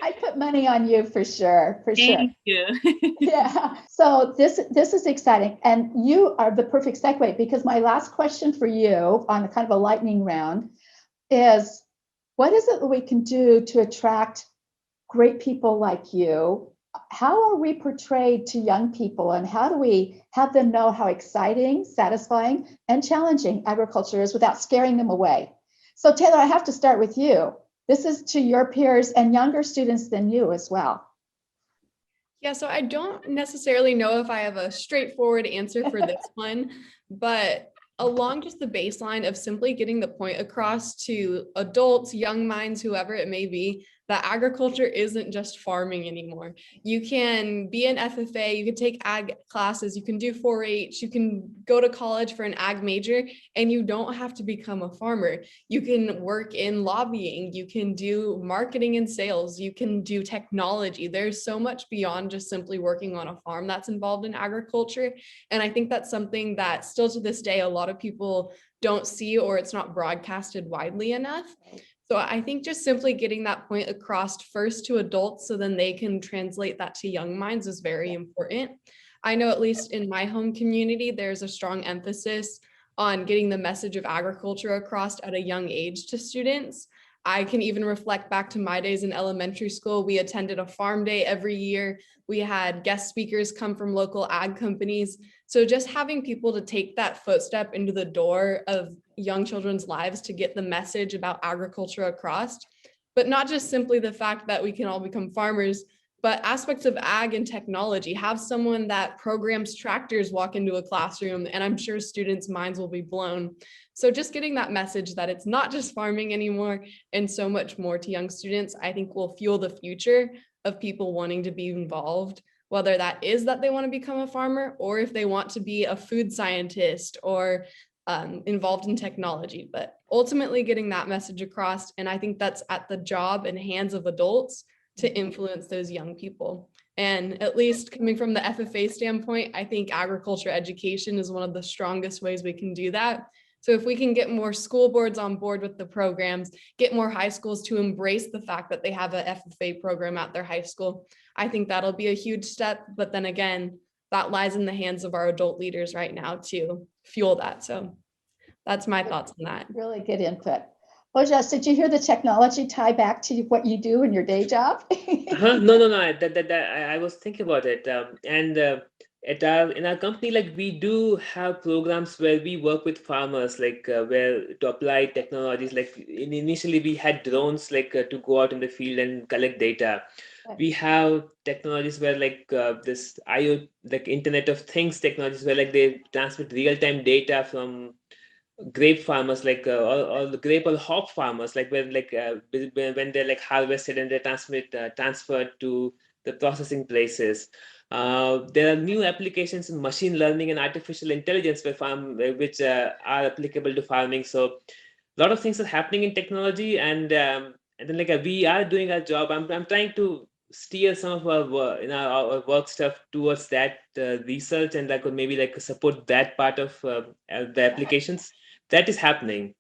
I put money on you for sure. Thank you. Yeah. So this is exciting, and you are the perfect segue, because my last question for you on a kind of a lightning round is, what is it that we can do to attract great people like you? How are we portrayed to young people, and how do we have them know how exciting, satisfying, and challenging agriculture is without scaring them away? So Taylor, I have to start with you. This is to your peers and younger students than you as well. Yeah, so I don't necessarily know if I have a straightforward answer for this one, but along just the baseline of simply getting the point across to adults, young minds, whoever it may be, that agriculture isn't just farming anymore. You can be an FFA, you can take ag classes, you can do 4-H, you can go to college for an ag major, and you don't have to become a farmer. You can work in lobbying, you can do marketing and sales, you can do technology. There's so much beyond just simply working on a farm that's involved in agriculture. And I think that's something that still to this day, a lot of people don't see, or it's not broadcasted widely enough. So I think just simply getting that point across first to adults, so then they can translate that to young minds, is very important. I know at least in my home community, there's a strong emphasis on getting the message of agriculture across at a young age to students. I can even reflect back to my days in elementary school. We attended a farm day every year. We had guest speakers come from local ag companies. So just having people to take that footstep into the door of young children's lives to get the message about agriculture across, but not just simply the fact that we can all become farmers, but aspects of ag and technology. Have someone that programs tractors walk into a classroom, and I'm sure students' minds will be blown. So just getting that message that it's not just farming anymore and so much more to young students, I think will fuel the future of people wanting to be involved, whether that is that they want to become a farmer, or if they want to be a food scientist or involved in technology. But ultimately getting that message across, and I think that's at the job and hands of adults to influence those young people. And at least coming from the FFA standpoint, I think agriculture education is one of the strongest ways we can do that, So if we can get more school boards on board with the programs, get more high schools to embrace the fact that they have a FFA program at their high school, I think that'll be a huge step. But then again, that lies in the hands of our adult leaders right now to fuel that. So that's my thoughts on that. Really good input. OJAS, did you hear the technology tie back to what you do in your day job? No. I was thinking about it. In our company, like we do have programs where we work with farmers, like where to apply technologies. Like initially, we had drones, like to go out in the field and collect data. Right. We have technologies where like this IoT, like Internet of Things technologies, where like they transmit real-time data from grape farmers, like or the grape or hop farmers, like when they're like harvested and they're transferred to the processing places. There are new applications in machine learning and artificial intelligence which are applicable to farming. So a lot of things are happening in technology, and then like we are doing our job. I'm trying to steer some of our work, our work stuff towards that research, and that could maybe like support that part of the applications that is happening.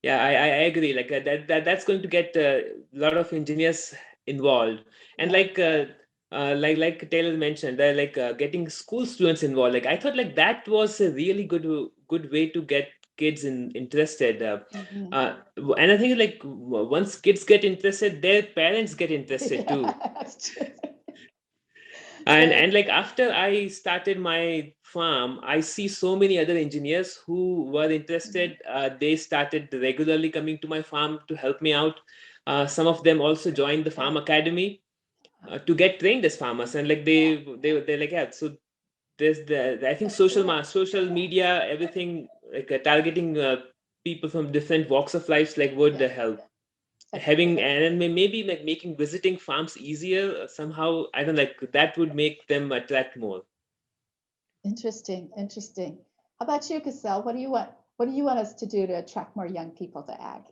Yeah, I agree. Like that's going to get a lot of engineers involved, and like Taylor mentioned, getting school students involved. Like I thought, like that was a really good way to get kids interested. And I think like once kids get interested, their parents get interested too. That's true. And like after I started my farm, I see so many other engineers who were interested. They started regularly coming to my farm to help me out. Some of them also joined the farm academy to get trained as farmers, and like they're like, yeah. So there's I think social media, everything, like targeting people from different walks of life, like would help. Having and then maybe like making visiting farms easier somehow. I don't like that would make them attract more. Interesting. How about you, GISSEL? What do you want us to do to attract more young people to ag?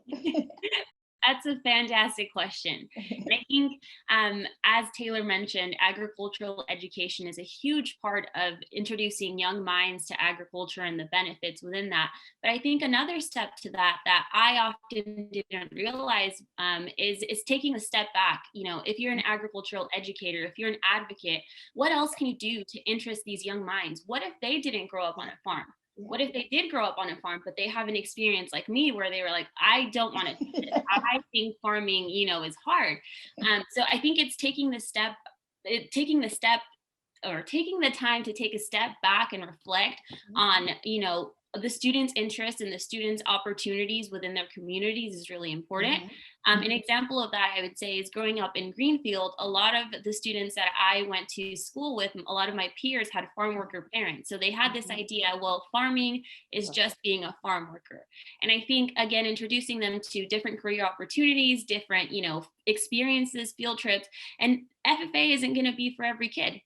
That's a fantastic question. And I think, as Taylor mentioned, agricultural education is a huge part of introducing young minds to agriculture and the benefits within that. But I think another step to that I often didn't realize is taking a step back. You know, if you're an agricultural educator, if you're an advocate, what else can you do to interest these young minds? What if they didn't grow up on a farm? What if they did grow up on a farm, but they have an experience like me where they were like, I don't want to do this. I think farming, is hard. So I think it's taking the time to take a step back and reflect on, the students' interests and the students' opportunities within their communities is really important. An example of that, I would say, is growing up in Greenfield. A lot of the students that I went to school with, a lot of my peers had farm worker parents. So they had this idea, well, farming is just being a farm worker. And I think, again, introducing them to different career opportunities, different, experiences, field trips, and FFA isn't going to be for every kid.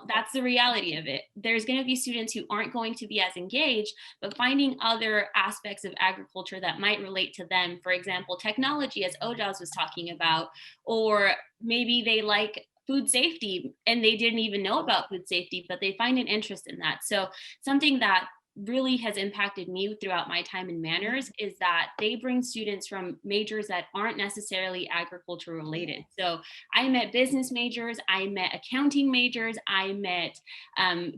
That's the reality of it. There's going to be students who aren't going to be as engaged, but finding other aspects of agriculture that might relate to them. For example, technology, as OJAS was talking about, or maybe they like food safety and they didn't even know about food safety, but they find an interest in that. So something that really has impacted me throughout my time in Manners is that they bring students from majors that aren't necessarily agriculture related. So I met business majors, I met accounting majors, I met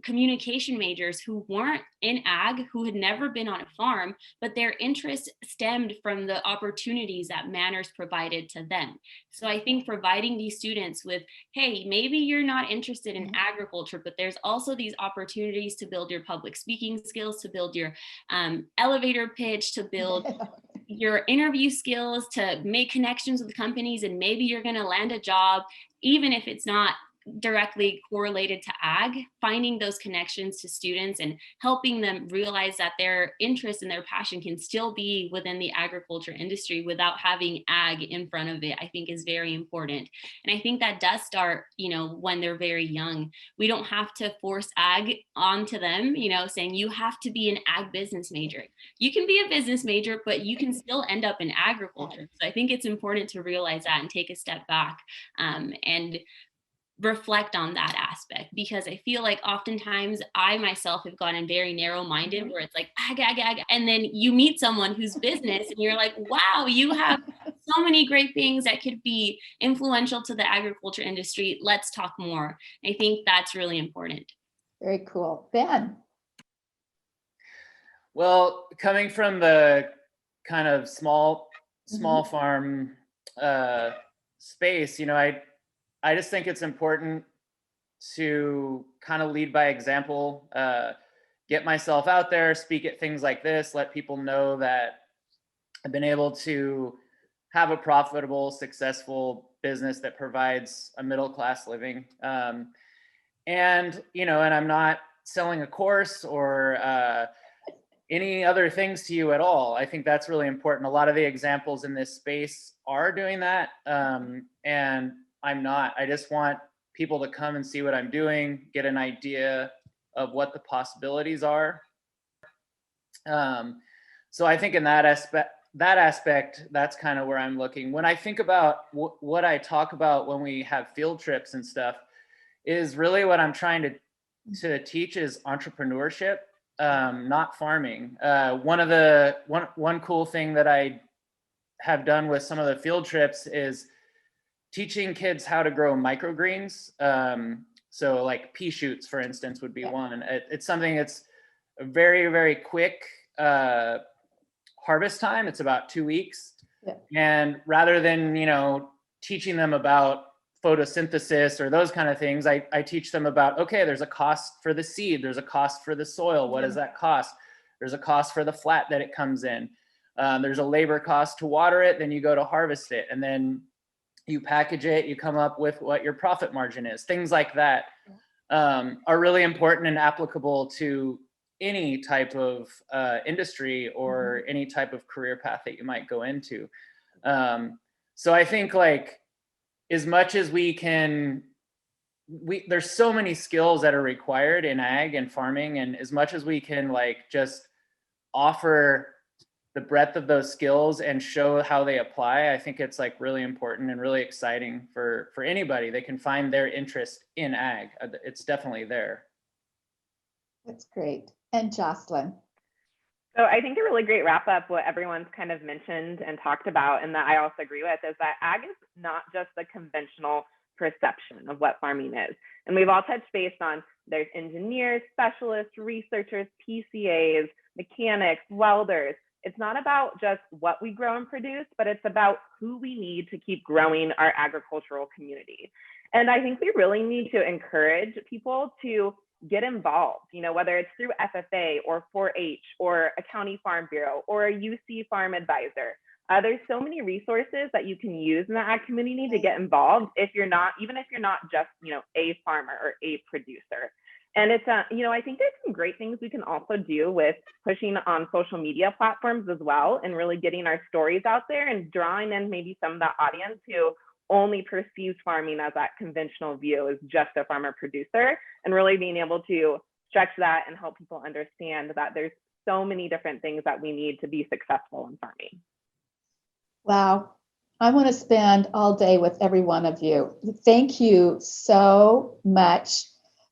communication majors who weren't in ag, who had never been on a farm, but their interest stemmed from the opportunities that Manners provided to them. So I think providing these students with, hey, maybe you're not interested in agriculture, but there's also these opportunities to build your public speaking skills, to build your elevator pitch, to build your interview skills, to make connections with companies, and maybe you're going to land a job, even if it's not directly correlated to ag. Finding those connections to students and helping them realize that their interest and their passion can still be within the agriculture industry without having ag in front of it, I think is very important. And I think that does start, when they're very young. We don't have to force ag onto them, saying you have to be an ag business major. You can be a business major, but you can still end up in agriculture. So I think it's important to realize that and take a step back and reflect on that aspect, because I feel like oftentimes I myself have gotten very narrow-minded where it's like ag, and then you meet someone whose business and you're like, wow, you have so many great things that could be influential to the agriculture industry. Let's talk more. I think that's really important. Very cool. Ben. Well, coming from the kind of small farm space, you know, I just think it's important to kind of lead by example, get myself out there, speak at things like this, let people know that I've been able to have a profitable, successful business that provides a middle-class living. And, you know, and I'm not selling a course or any other things to you at all. I think that's really important. A lot of the examples in this space are doing that. And I'm not. I just want people to come and see what I'm doing, get an idea of what the possibilities are. So I think in that aspect, that's kind of where I'm looking. When I think about what I talk about when we have field trips and stuff, is really what I'm trying to teach is entrepreneurship, not farming. One cool thing that I have done with some of the field trips is teaching kids how to grow microgreens. So like pea shoots, for instance, would be one. It's something that's a very, very quick harvest time. It's about 2 weeks. Yeah. And rather than, you know, teaching them about photosynthesis or those kind of things, I teach them about, okay, there's a cost for the seed, there's a cost for the soil. What does that cost? There's a cost for the flat that it comes in. There's a labor cost to water it, then you go to harvest it, and then you package it, you come up with what your profit margin is. Things like that are really important and applicable to any type of industry or any type of career path that you might go into. So I think, like, as much as we can, there's so many skills that are required in ag and farming, and as much as we can, like, just offer the breadth of those skills and show how they apply, I think it's like really important and really exciting for anybody. They can find their interest in ag. It's definitely there. That's great. And JOCELYN. So I think a really great wrap up, what everyone's kind of mentioned and talked about, and that I also agree with, is that ag is not just the conventional perception of what farming is. And we've all touched base on, there's engineers, specialists, researchers, PCAs, mechanics, welders. It's not about just what we grow and produce, but it's about who we need to keep growing our agricultural community. And I think we really need to encourage people to get involved, you know, whether it's through FFA or 4-H or a county farm bureau or a UC farm advisor. There's so many resources that you can use in the ag community to get involved if you're not, even if you're not just, you know, a farmer or a producer. And it's, you know, I think there's some great things we can also do with pushing on social media platforms as well, and really getting our stories out there and drawing in maybe some of the audience who only perceives farming as that conventional view as just a farmer producer, and really being able to stretch that and help people understand that there's so many different things that we need to be successful in farming. Wow. I want to spend all day with every one of you. Thank you so much.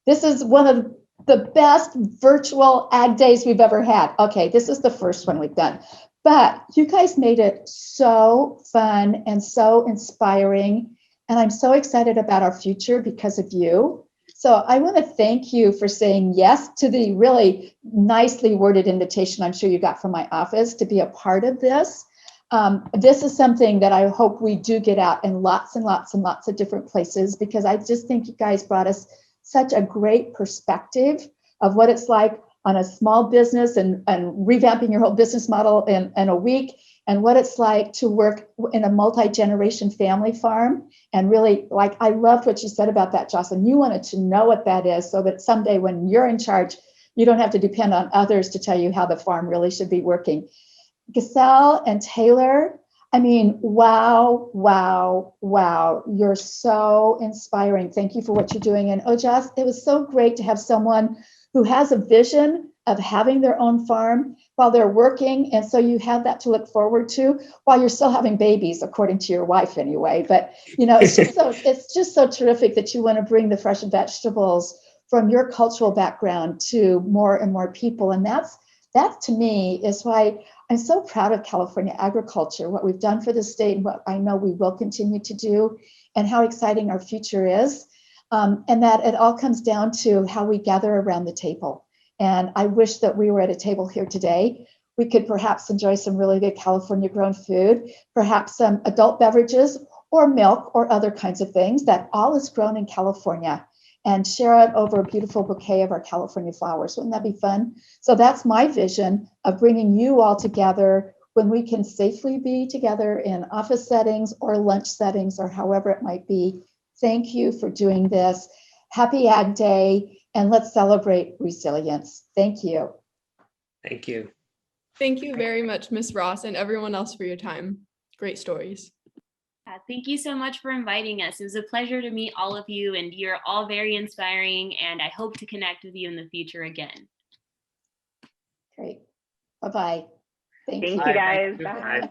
This is one of the best virtual ag days we've ever had. Okay, this is the first one we've done, but you guys made it so fun and so inspiring. And I'm so excited about our future because of you. So I want to thank you for saying yes to the really nicely worded invitation I'm sure you got from my office to be a part of this. This is something that I hope we do get out in lots and lots and lots of different places, because I just think you guys brought us such a great perspective of what it's like on a small business and revamping your whole business model in a week, and what it's like to work in a multi-generation family farm. And really, like, I loved what you said about that, JOCELYN. You wanted to know what that is so that someday when you're in charge, you don't have to depend on others to tell you how the farm really should be working. GISSEL and Taylor, I mean, wow, wow, wow. You're so inspiring. Thank you for what you're doing. And OJAS, it was so great to have someone who has a vision of having their own farm, while they're working. And so you have that to look forward to while you're still having babies, according to your wife anyway. But, it's just so terrific that you want to bring the fresh vegetables from your cultural background to more and more people. And that to me is why I'm so proud of California agriculture, what we've done for the state and what I know we will continue to do, and how exciting our future is. And that it all comes down to how we gather around the table. And I wish that we were at a table here today. We could perhaps enjoy some really good California grown food, perhaps some adult beverages or milk or other kinds of things that all is grown in California, and share it over a beautiful bouquet of our California flowers. Wouldn't that be fun? So that's my vision of bringing you all together when we can safely be together in office settings or lunch settings or however it might be. Thank you for doing this. Happy Ag Day, and let's celebrate resilience. Thank you. Thank you. Thank you very much, Ms. Ross, and everyone else for your time. Great stories. Thank you so much for inviting us. It was a pleasure to meet all of you, and you're all very inspiring, and I hope to connect with you in the future again. Great. Bye-bye. Thank you. Thank you, guys. Bye. Bye. Bye.